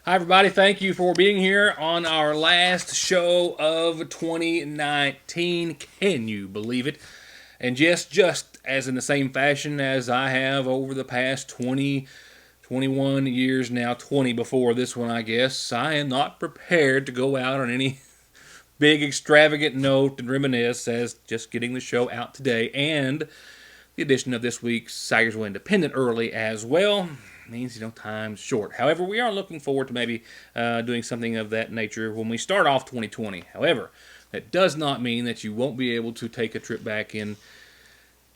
Hi, everybody. Thank you for being here on our last show of 2019. Can you believe it? And just as in the same fashion as I have over the past 20, 21 years now, 20 before this one, I guess, I am not prepared to go out on any big extravagant note and reminisce as just getting the show out today and the edition of this week's Sagersville Independent early as well means time's short. However, we are looking forward to maybe doing something of that nature when we start off 2020. However, that does not mean that you won't be able to take a trip back in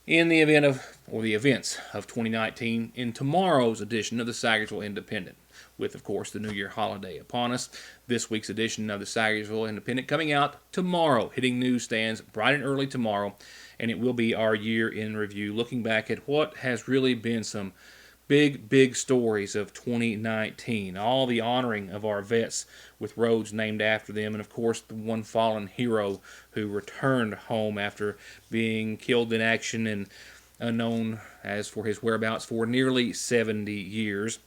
the event of or the events of 2019 in tomorrow's edition of the Sagersville Independent, with of course the New Year holiday upon us. This week's edition of the Sagersville Independent coming out tomorrow, hitting newsstands bright and early tomorrow, and it will be our year in review, looking back at what has really been some big stories of 2019. All the honoring of our vets with roads named after them, and of course the one fallen hero who returned home after being killed in action and unknown as for his whereabouts for nearly 70 years.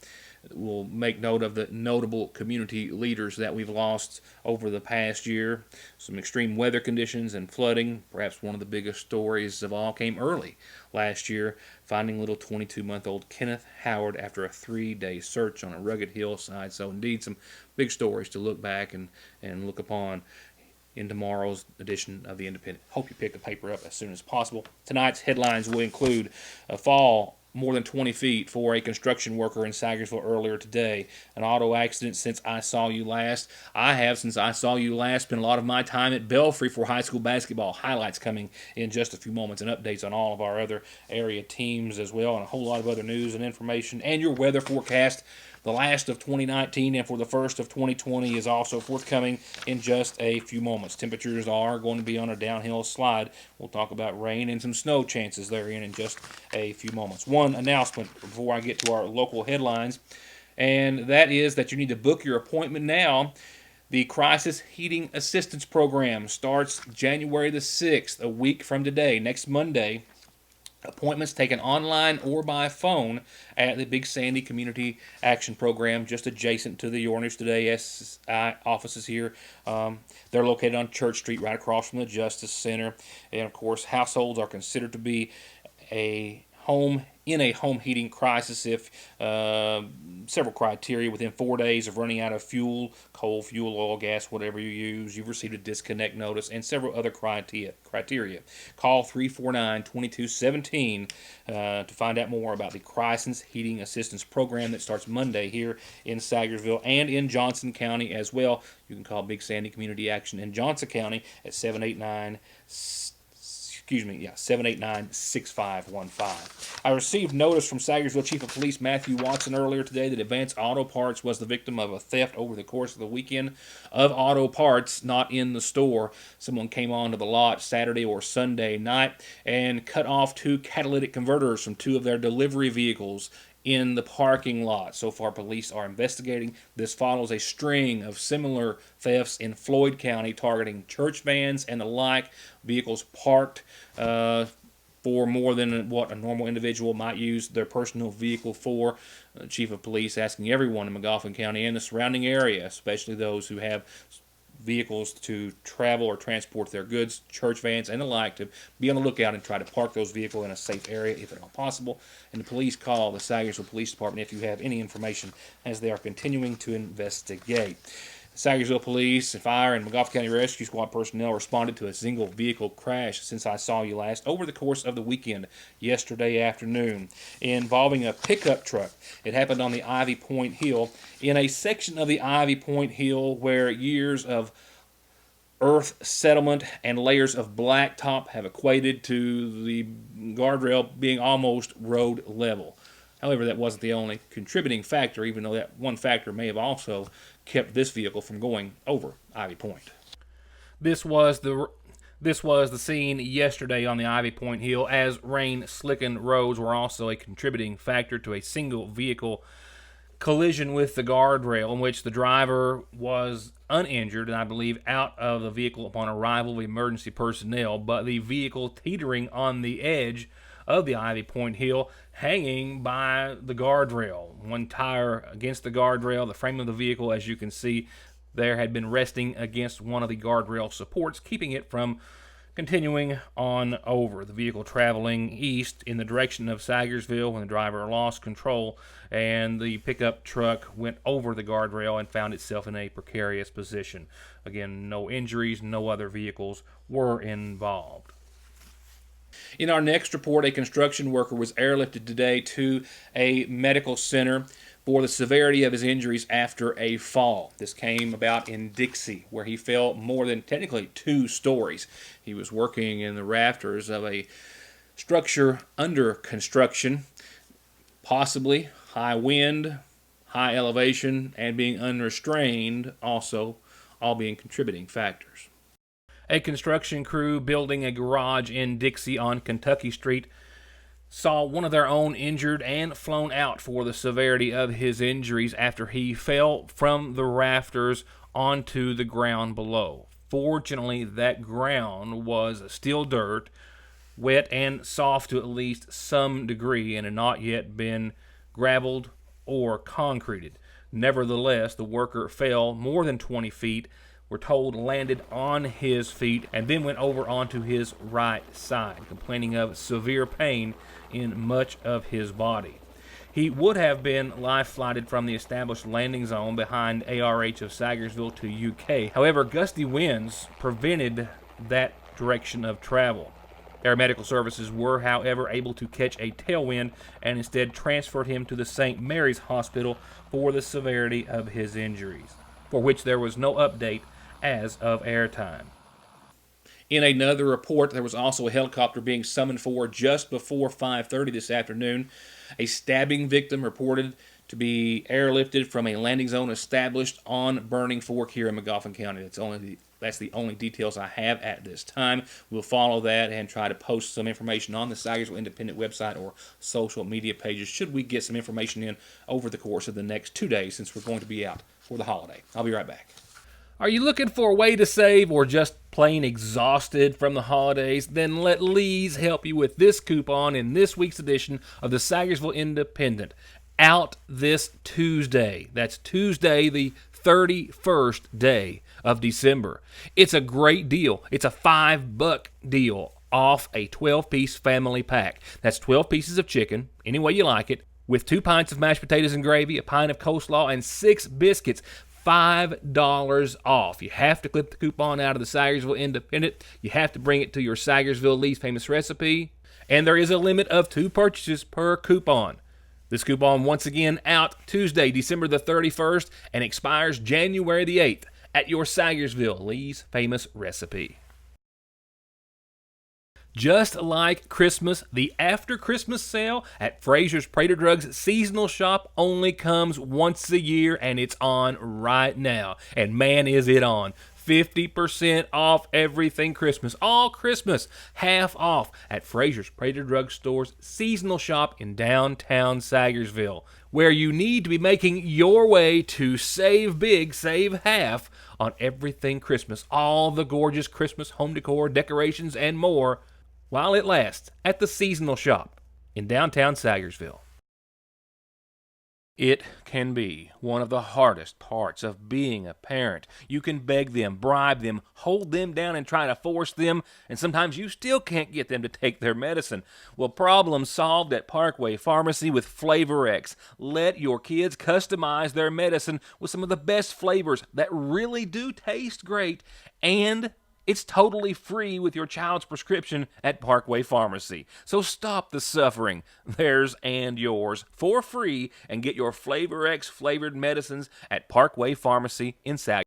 We'll make note of the notable community leaders that we've lost over the past year. Some extreme weather conditions and flooding. Perhaps one of the biggest stories of all came early last year, finding little 22-month-old Kenneth Howard after a 3-day search on a rugged hillside. So indeed, some big stories to look back and look upon in tomorrow's edition of the Independent. Hope you pick the paper up as soon as possible. Tonight's headlines will include a fall more than 20 feet for a construction worker in Sagersville earlier today. An auto accident since I saw you last. I have, since I saw you last, spent a lot of my time at Belfry for high school basketball. Highlights coming in just a few moments and updates on all of our other area teams as well, and a whole lot of other news and information. And your weather forecast. The last of 2019 and for the first of 2020 is also forthcoming in just a few moments. Temperatures are going to be on a downhill slide. We'll talk about rain and some snow chances therein in just a few moments. One announcement before I get to our local headlines, and that is that you need to book your appointment now. The Crisis Heating Assistance Program starts January the 6th, a week from today, next Monday. Appointments taken online or by phone at the Big Sandy Community Action Program, just adjacent to the Your News Today SI offices here. They're located on Church Street, right across from the Justice Center. And of course, households are considered to be a home heating crisis if several criteria: within 4 days of running out of fuel, coal, fuel, oil, gas, whatever you use, you've received a disconnect notice, and several other criteria. Call 349-2217 to find out more about the Crisis Heating Assistance Program that starts Monday here in Sagersville and in Johnson County as well. You can call Big Sandy Community Action in Johnson County at 789-6515. I received notice from Sagersville Chief of Police Matthew Watson earlier today that Advance Auto Parts was the victim of a theft over the course of the weekend of auto parts not in the store. Someone came onto the lot Saturday or Sunday night and cut off 2 catalytic converters from 2 of their delivery vehicles in the parking lot. So far, police are investigating. This follows a string of similar thefts in Floyd County targeting church vans and the like, vehicles parked for more than what a normal individual might use their personal vehicle for. Chief of Police asking everyone in McGoffin County and the surrounding area, especially those who have vehicles to travel or transport their goods, church vans, and the like, to be on the lookout and try to park those vehicles in a safe area if at all possible. And the police call the Sagersville Police Department if you have any information, as they are continuing to investigate. Sagersville Police, Fire, and McGoffin County Rescue Squad personnel responded to a single vehicle crash since I saw you last over the course of the weekend yesterday afternoon involving a pickup truck. It happened on the Ivy Point Hill, in a section of the Ivy Point Hill where years of earth settlement and layers of blacktop have equated to the guardrail being almost road level. However, that wasn't the only contributing factor, even though that one factor may have also kept this vehicle from going over Ivy Point. This was the scene yesterday on the Ivy Point Hill, as rain-slickened roads were also a contributing factor to a single vehicle collision with the guardrail, in which the driver was uninjured and I believe out of the vehicle upon arrival of emergency personnel, but the vehicle teetering on the edge of the Ivy Point Hill, hanging by the guardrail. One tire against the guardrail, the frame of the vehicle, as you can see, there had been resting against one of the guardrail supports, keeping it from continuing on over. The vehicle traveling east in the direction of Sagersville when the driver lost control, and the pickup truck went over the guardrail and found itself in a precarious position. Again, no injuries, no other vehicles were involved. In our next report, a construction worker was airlifted today to a medical center for the severity of his injuries after a fall. This came about in Dixie, where he fell more than technically 2 stories. He was working in the rafters of a structure under construction, possibly high wind, high elevation, and being unrestrained, also all being contributing factors. A construction crew building a garage in Dixie on Kentucky Street saw one of their own injured and flown out for the severity of his injuries after he fell from the rafters onto the ground below. Fortunately, that ground was still dirt, wet and soft to at least some degree, and had not yet been gravelled or concreted. Nevertheless, the worker fell more than 20 feet, we're told landed on his feet, and then went over onto his right side, complaining of severe pain in much of his body. He would have been life-flighted from the established landing zone behind ARH of Sagersville to UK. However, gusty winds prevented that direction of travel. Air Medical Services were, however, able to catch a tailwind and instead transferred him to the St. Mary's Hospital for the severity of his injuries, for which there was no update as of airtime. In another report, there was also a helicopter being summoned for just before 5:30 this afternoon. A stabbing victim reported to be airlifted from a landing zone established on Burning Fork here in Magoffin County. That's the only details I have at this time. We'll follow that and try to post some information on the Sagersville Independent website or social media pages should we get some information in over the course of the next 2 days, since we're going to be out for the holiday. I'll be right back. Are you looking for a way to save or just plain exhausted from the holidays? Then let Lee's help you with this coupon in this week's edition of the Sagersville Independent. Out this Tuesday. That's Tuesday, the 31st day of December. It's a great deal. It's a $5 deal off a 12-piece family pack. That's 12 pieces of chicken, any way you like it, with 2 pints of mashed potatoes and gravy, a pint of coleslaw, and 6 biscuits. $5 off. You have to clip the coupon out of the Sagersville Independent. You have to bring it to your Sagersville Lee's Famous Recipe. And there is a limit of 2 purchases per coupon. This coupon, once again, out Tuesday, December the 31st, and expires January the 8th at your Sagersville Lee's Famous Recipe. Just like Christmas, the After Christmas sale at Fraser's Prater Drugs seasonal shop only comes once a year, and it's on right now. And man, is it on. 50% off everything Christmas. All Christmas, half off at Fraser's Prater Drug Store's seasonal shop in downtown Sagersville, where you need to be making your way to save big, save half on everything Christmas. All the gorgeous Christmas home decor, decorations, and more, while it lasts at the seasonal shop in downtown Sagersville. It can be one of the hardest parts of being a parent. You can beg them, bribe them, hold them down and try to force them, and sometimes you still can't get them to take their medicine. Well, problem solved at Parkway Pharmacy with Flavor X. Let your kids customize their medicine with some of the best flavors that really do taste great, and it's totally free with your child's prescription at Parkway Pharmacy. So stop the suffering, theirs and yours, for free, and get your Flavor X flavored medicines at Parkway Pharmacy in Sagersville.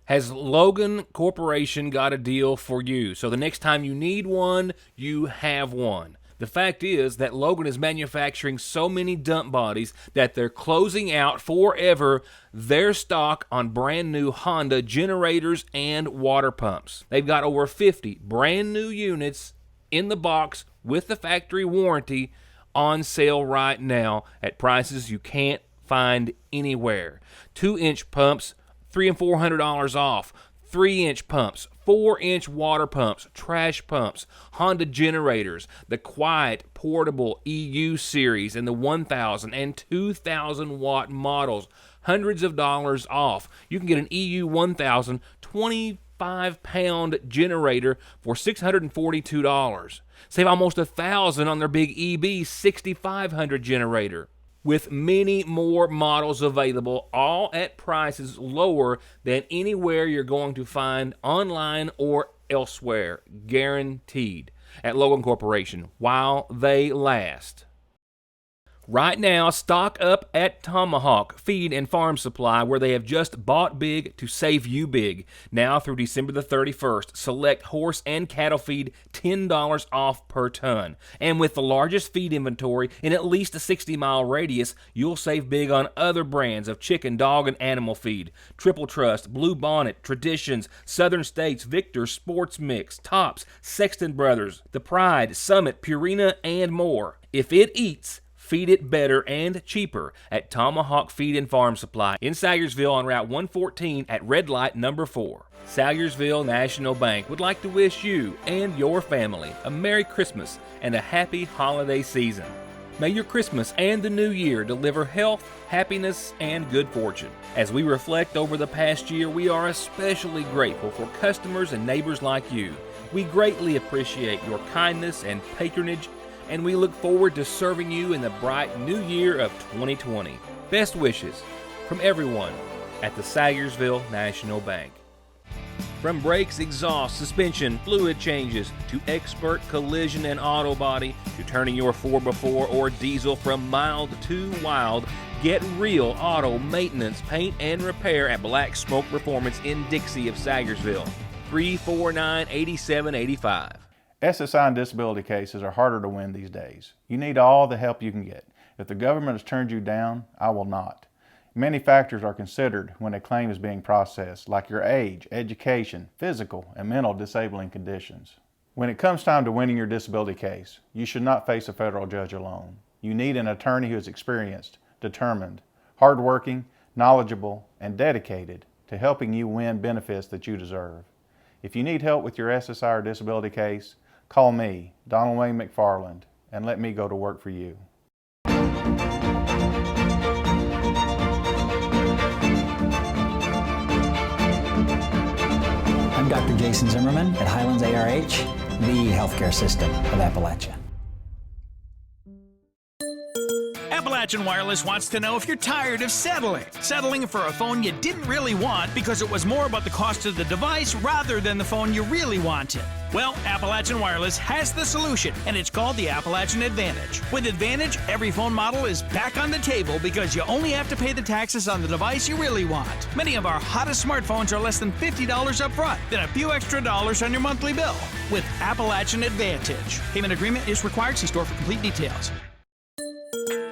Has Logan Corporation got a deal for you? So the next time you need one, you have one. The fact is that Logan is manufacturing so many dump bodies that they're closing out forever their stock on brand new Honda generators and water pumps. They've got over 50 brand new units in the box with the factory warranty on sale right now at prices you can't find anywhere. 2-inch pumps, $300 and $400 off. 3-inch pumps, 4-inch water pumps, trash pumps, Honda generators, the quiet portable EU series, and the 1,000 and 2,000 watt models. Hundreds of dollars off. You can get an EU 1,000 25-pound generator for $642. Save almost $1,000 on their big EB 6,500 generator. With many more models available, all at prices lower than anywhere you're going to find online or elsewhere. Guaranteed. At Logan Corporation, while they last. Right now, stock up at Tomahawk Feed and Farm Supply, where they have just bought big to save you big. Now through December the 31st, select horse and cattle feed $10 off per ton. And with the largest feed inventory in at least a 60-mile radius, you'll save big on other brands of chicken, dog, and animal feed. Triple Trust, Blue Bonnet, Traditions, Southern States, Victor, Sports Mix, Tops, Sexton Brothers, The Pride, Summit, Purina, and more. If it eats, feed it better and cheaper at Tomahawk Feed and Farm Supply in Salyersville on Route 114 at Red Light number 4. Salyersville National Bank would like to wish you and your family a Merry Christmas and a happy holiday season. May your Christmas and the new year deliver health, happiness, and good fortune. As we reflect over the past year, we are especially grateful for customers and neighbors like you. We greatly appreciate your kindness and patronage, and we look forward to serving you in the bright new year of 2020. Best wishes from everyone at the Salyersville National Bank. From brakes, exhaust, suspension, fluid changes, to expert collision and auto body, to turning your 4x4 or diesel from mild to wild, get real auto maintenance, paint, and repair at Black Smoke Performance in Dixie of Salyersville. 349-8785. SSI and disability cases are harder to win these days. You need all the help you can get. If the government has turned you down, I will not. Many factors are considered when a claim is being processed, like your age, education, physical, and mental disabling conditions. When it comes time to winning your disability case, you should not face a federal judge alone. You need an attorney who is experienced, determined, hardworking, knowledgeable, and dedicated to helping you win benefits that you deserve. If you need help with your SSI or disability case, call me, Donald Wayne McFarland, and let me go to work for you. I'm Dr. Jason Zimmerman at Highlands ARH, the healthcare system of Appalachia. Appalachian Wireless wants to know if you're tired of settling for a phone you didn't really want because it was more about the cost of the device rather than the phone you really wanted. Well, Appalachian Wireless has the solution, and it's called the Appalachian Advantage. With Advantage, every phone model is back on the table because you only have to pay the taxes on the device you really want. Many of our hottest smartphones are less than $50 up front, then a few extra dollars on your monthly bill. With Appalachian Advantage. Payment agreement is required. See store for complete details.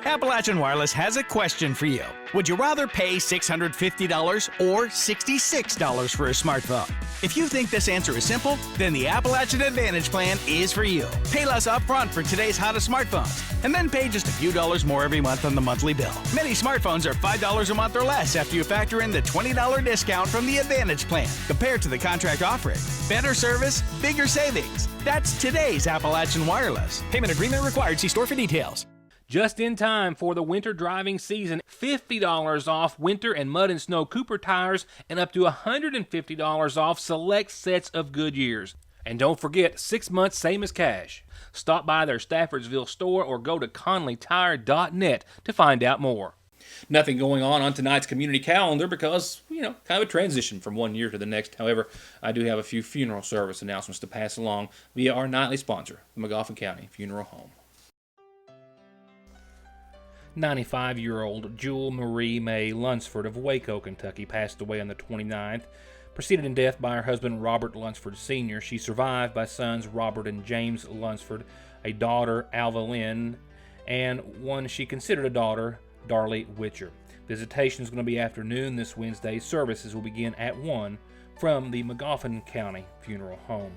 Appalachian Wireless has a question for you. Would you rather pay $650 or $66 for a smartphone? If you think this answer is simple, then the Appalachian Advantage plan is for you. Pay less upfront for today's hottest smartphones, and then pay just a few dollars more every month on the monthly bill. Many smartphones are $5 a month or less after you factor in the $20 discount from the Advantage plan, compared to the contract offering. Better service, bigger savings. That's today's Appalachian Wireless. Payment agreement required. See store for details. Just in time for the winter driving season, $50 off winter and mud and snow Cooper tires and up to $150 off select sets of Goodyears. And don't forget, 6 months same as cash. Stop by their Staffordsville store or go to conleytire.net to find out more. Nothing going on tonight's community calendar because, kind of a transition from one year to the next. However, I do have a few funeral service announcements to pass along via our nightly sponsor, the Magoffin County Funeral Home. 95-year-old Jewel Marie Mae Lunsford of Waco, Kentucky, passed away on the 29th. Preceded in death by her husband, Robert Lunsford Sr., she survived by sons Robert and James Lunsford, a daughter, Alva Lynn, and one she considered a daughter, Darlie Witcher. Visitation is going to be afternoon this Wednesday. Services will begin at 1 from the Magoffin County Funeral Home.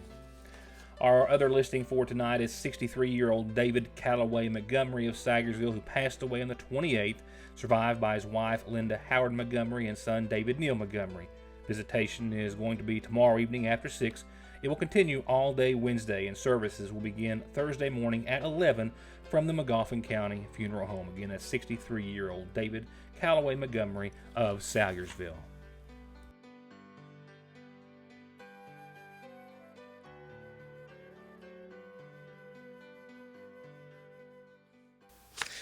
Our other listing for tonight is 63-year-old David Calloway Montgomery of Salyersville, who passed away on the 28th, survived by his wife Linda Howard Montgomery and son David Neal Montgomery. Visitation is going to be tomorrow evening after 6. It will continue all day Wednesday, and services will begin Thursday morning at 11 from the Magoffin County Funeral Home. Again, that's 63-year-old David Calloway Montgomery of Salyersville.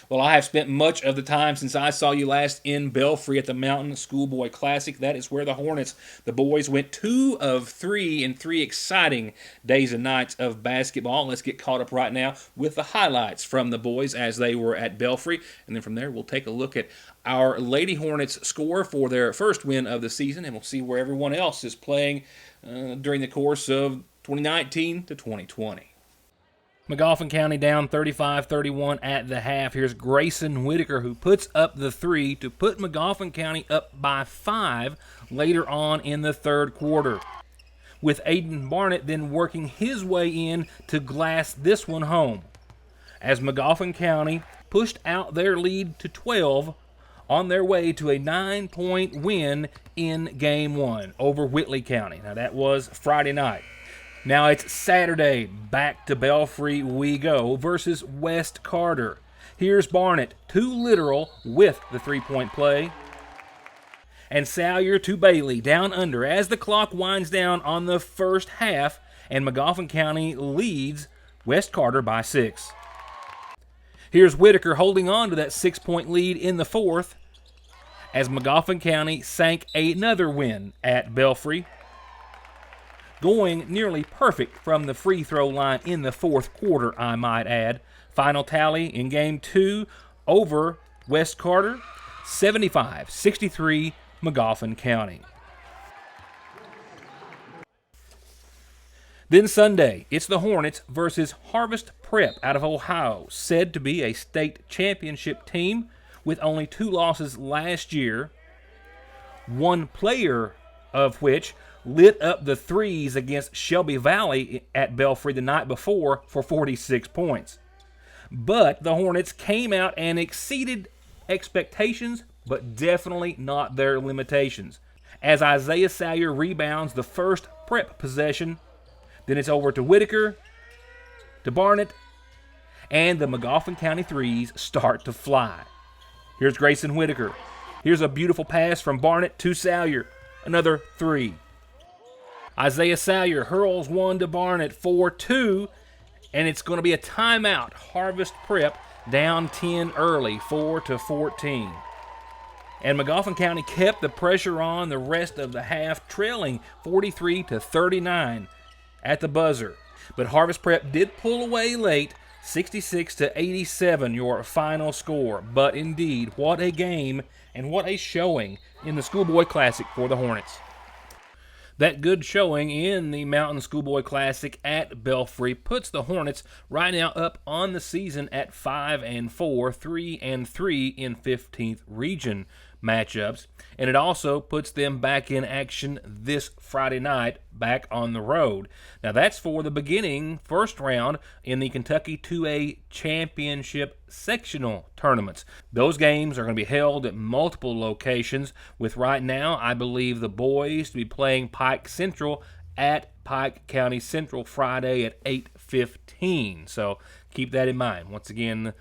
Well, I have spent much of the time since I saw you last in Belfry at the Mountain Schoolboy Classic. That is where the Hornets, the boys, went 2 of 3 in 3 exciting days and nights of basketball. Let's get caught up right now with the highlights from the boys as they were at Belfry. And then from there, we'll take a look at our Lady Hornets score for their first win of the season, and we'll see where everyone else is playing during the course of 2019 to 2020. Magoffin County down 35-31 at the half. Here's Grayson Whitaker, who puts up the 3 to put Magoffin County up by 5 later on in the third quarter, with Aiden Barnett then working his way in to glass this one home, as Magoffin County pushed out their lead to 12 on their way to a 9-point win in Game 1 over Whitley County. Now, that was Friday night. Now it's Saturday. Back to Belfry we go versus West Carter. Here's Barnett, too literal with the 3-point play. And Salyer to Bailey, down under as the clock winds down on the first half, and Magoffin County leads West Carter by 6. Here's Whitaker holding on to that 6-point lead in the fourth, as Magoffin County sank another win at Belfry, going nearly perfect from the free throw line in the fourth quarter, I might add. Final tally in Game 2 over West Carter, 75-63 Magoffin County. Then Sunday, it's the Hornets versus Harvest Prep out of Ohio, said to be a state championship team with only 2 losses last year, one player of which lit up the threes against Shelby Valley at Belfry the night before for 46 points. But the Hornets came out and exceeded expectations, but definitely not their limitations, as Isaiah Salyer rebounds the first Prep possession. Then it's over to Whitaker, to Barnett, and the Magoffin County threes start to fly. Here's Grayson Whitaker. Here's a beautiful pass from Barnett to Salyer. Another 3. Isaiah Salyer hurls one to Barnett for 2, and it's going to be a timeout. Harvest Prep down 10 early, 4-14. And Magoffin County kept the pressure on the rest of the half, trailing 43-39 at the buzzer. But Harvest Prep did pull away late, 66-87 your final score. But indeed, what a game and what a showing in the Schoolboy Classic for the Hornets. That good showing in the Mountain Schoolboy Classic at Belfry puts the Hornets right now up on the season at 5-4, 3-3 in 15th region matchups, and it also puts them back in action this Friday night back on the road. Now that's for the beginning first round in the Kentucky 2A Championship sectional tournaments. Those games are going to be held at multiple locations, with right now I believe the boys to be playing Pike Central at Pike County Central Friday at 8:15. So keep that in mind. Once again,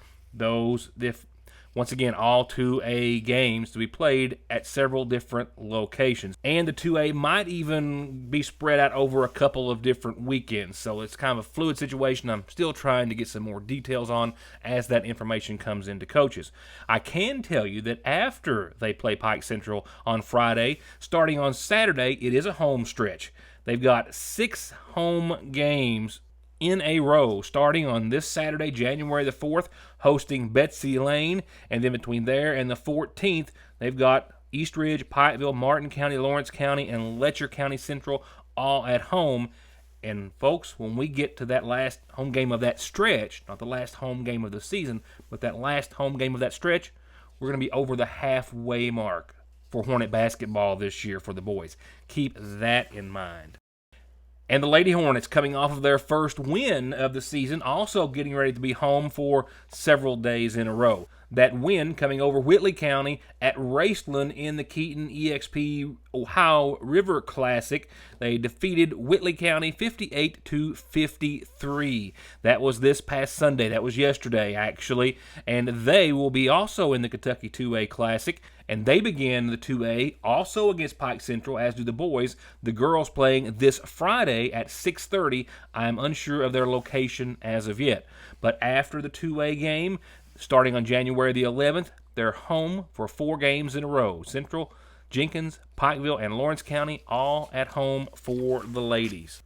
all 2A games to be played at several different locations. And the 2A might even be spread out over a couple of different weekends. So it's kind of a fluid situation. I'm still trying to get some more details on as that information comes into coaches. I can tell you that after they play Pike Central on Friday, starting on Saturday, it is a home stretch. They've got 6 home games in a row, starting on this Saturday, January the 4th, hosting Betsy Lane, and then between there and the 14th, they've got East Ridge, Pikeville, Martin County, Lawrence County, and Letcher County Central all at home. And folks, when we get to that last home game of that stretch, not the last home game of the season, but that last home game of that stretch, we're going to be over the halfway mark for Hornet basketball this year for the boys. Keep that in mind. And the Lady Hornets, coming off of their first win of the season, also getting ready to be home for several days in a row. that win coming over Whitley County at Raceland in the Keaton EXP Ohio River Classic. They defeated Whitley County 58-53. That was this past Sunday. That was yesterday, actually. And they will be also in the Kentucky 2A Classic. And they begin the 2A also against Pike Central, as do the boys. The girls playing this Friday at 6:30. I'm unsure of their location as of yet. But after the 2A game, starting on January the 11th, they're home for 4 games in a row. Central, Jenkins, Pikeville, and Lawrence County all at home for the ladies.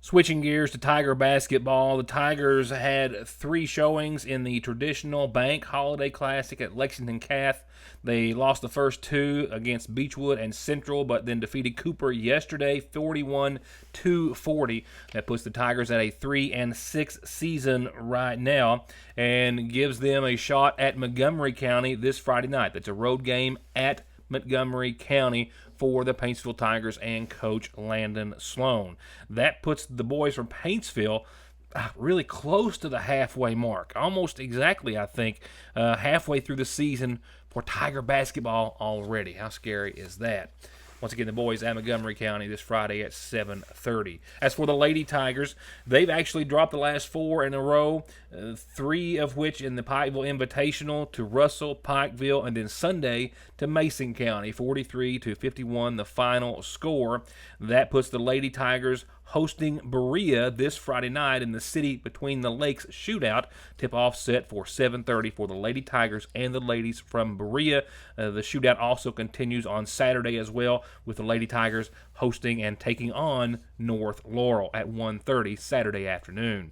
Switching gears to Tiger basketball, the Tigers had 3 showings in the traditional Bank Holiday Classic at Lexington Cath. They lost the first 2 against Beechwood and Central, but then defeated Cooper yesterday 41-40. That puts the Tigers at a 3-6 season right now and gives them a shot at Montgomery County this Friday night. That's a road game at Montgomery County for the Paintsville Tigers and Coach Landon Sloan. That puts the boys from Paintsville really close to the halfway mark, almost exactly, I think, halfway through the season for Tiger basketball already. How scary is that? Once again, the boys at Montgomery County this Friday at 7:30. As for the Lady Tigers, they've actually dropped the last 4 in a row, 3 of which in the Pikeville Invitational to Russell, Pikeville, and then Sunday to Mason County, 43-51, the final score. That puts the Lady Tigers hosting Berea this Friday night in the City Between the Lakes shootout. Tip-off set for 7:30 for the Lady Tigers and the ladies from Berea. The shootout also continues on Saturday as well, with the Lady Tigers hosting and taking on North Laurel at 1:30 Saturday afternoon.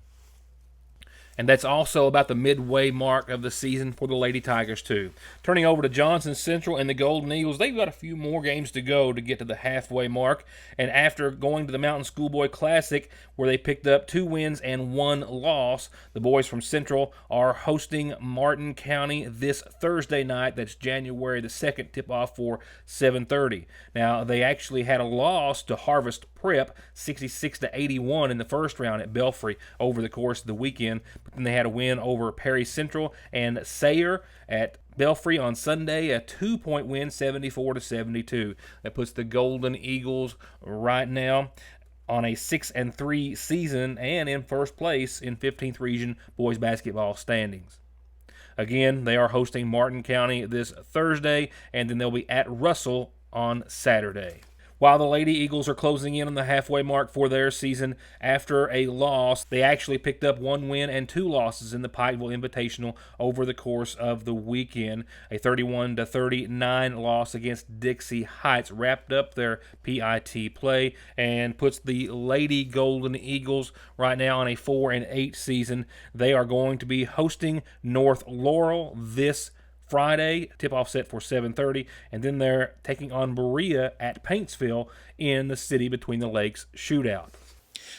And that's also about the midway mark of the season for the Lady Tigers, too. Turning over to Johnson Central and the Golden Eagles, they've got a few more games to go to get to the halfway mark. And after going to the Mountain Schoolboy Classic, where they picked up 2 wins and 1 loss, the boys from Central are hosting Martin County this Thursday night. That's January the 2nd, tip-off for 7:30. Now, they actually had a loss to Harvest Prep, 66-81 in the first round at Belfry over the course of the weekend. But then they had a win over Perry Central and Sayre at Belfry on Sunday, a 2-point win, 74-72. That puts the Golden Eagles right now on a 6-3 season and in first place in 15th Region boys basketball standings. Again, they are hosting Martin County this Thursday, and then they'll be at Russell on Saturday. While the Lady Eagles are closing in on the halfway mark for their season after a loss, they actually picked up 1 win and 2 losses in the Pikeville Invitational over the course of the weekend. A 31-39 loss against Dixie Heights wrapped up their PIT play and puts the Lady Golden Eagles right now on a 4-8 season. They are going to be hosting North Laurel this Friday, tip-off set for 7:30, and then they're taking on Berea at Paintsville in the City Between the Lakes shootout.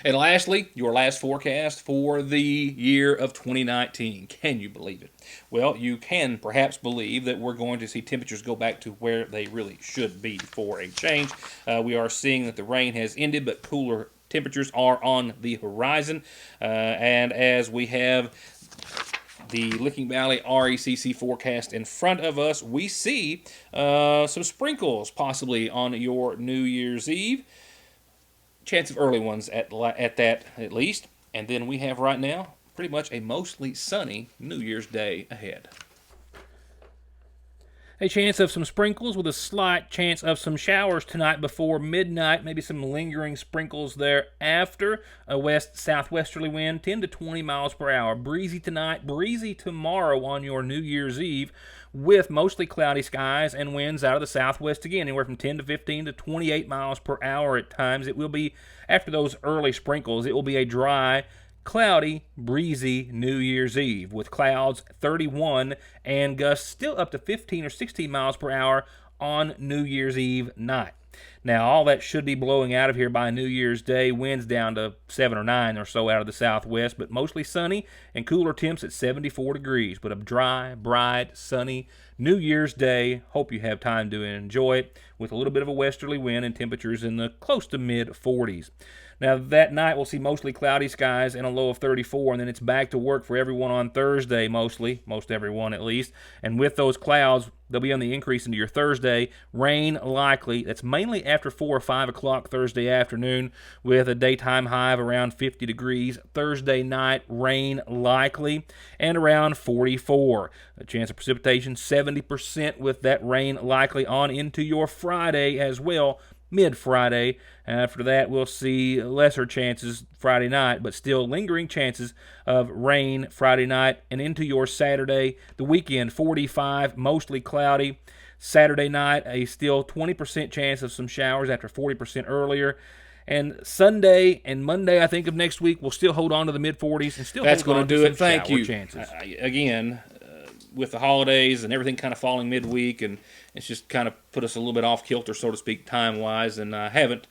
And lastly, your last forecast for the year of 2019. Can you believe it? Well, you can perhaps believe that we're going to see temperatures go back to where they really should be for a change. We are seeing that the rain has ended, but cooler temperatures are on the horizon. And as we have the Licking Valley RECC forecast in front of us, we see some sprinkles possibly on your New Year's Eve. Chance of early ones at that at least. And then we have right now pretty much a mostly sunny New Year's Day ahead. A chance of some sprinkles with a slight chance of some showers tonight before midnight. Maybe some lingering sprinkles thereafter. A west-southwesterly wind, 10 to 20 miles per hour. Breezy tonight, breezy tomorrow on your New Year's Eve, with mostly cloudy skies and winds out of the southwest again, anywhere from 10 to 15 to 28 miles per hour at times. It will be, after those early sprinkles, it will be a dry, cloudy, breezy New Year's Eve with clouds 31 and gusts still up to 15 or 16 miles per hour on New Year's Eve night. Now, all that should be blowing out of here by New Year's Day. Winds down to 7 or 9 or so out of the southwest, but mostly sunny and cooler temps at 74 degrees. But a dry, bright, sunny New Year's Day. Hope you have time to enjoy it with a little bit of a westerly wind and temperatures in the close to mid-40s. Now, that night we'll see mostly cloudy skies and a low of 34, and then it's back to work for everyone on Thursday, most everyone at least. And with those clouds, they'll be on the increase into your Thursday. Rain likely. That's mainly after 4 or 5 o'clock Thursday afternoon with a daytime high of around 50 degrees. Thursday night, rain likely and around 44. A chance of precipitation, 70% with that rain likely on into your Friday as well. Mid-Friday. After that, we'll see lesser chances Friday night, but still lingering chances of rain Friday night and into your Saturday. The weekend, 45, mostly cloudy. Saturday night, a still 20% chance of some showers after 40% earlier. And Sunday and Monday, I think, of next week, we'll still hold on to the mid-40s and still That's hold on going to to do some it. Thank shower you. chances. Again, with the holidays and everything kind of falling midweek, and it's just kind of put us a little bit off kilter, so to speak, time-wise, and I haven't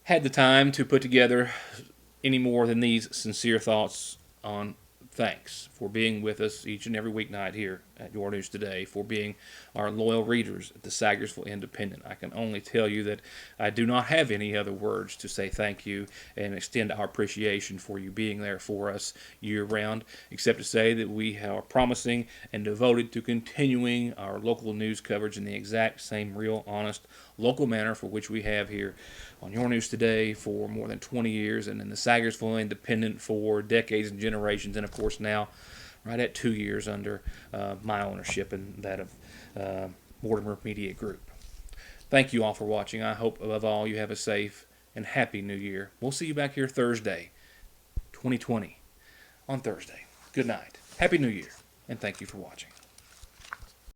had the time to put together any more than these sincere thoughts on thanks for being with us each and every weeknight here at Your News Today, for being our loyal readers at the Sagersville Independent. I can only tell you that I do not have any other words to say thank you and extend our appreciation for you being there for us year-round, except to say that we are promising and devoted to continuing our local news coverage in the exact same real, honest, local manner for which we have here on Your News Today for more than 20 years, and in the Sagersville Independent for decades and generations, and of course now right at 2 years under my ownership and that of Mortimer Media Group. Thank you all for watching. I hope above all you have a safe and happy New Year. We'll see you back here Thursday, 2020, on Thursday. Good night. Happy New Year, and thank you for watching.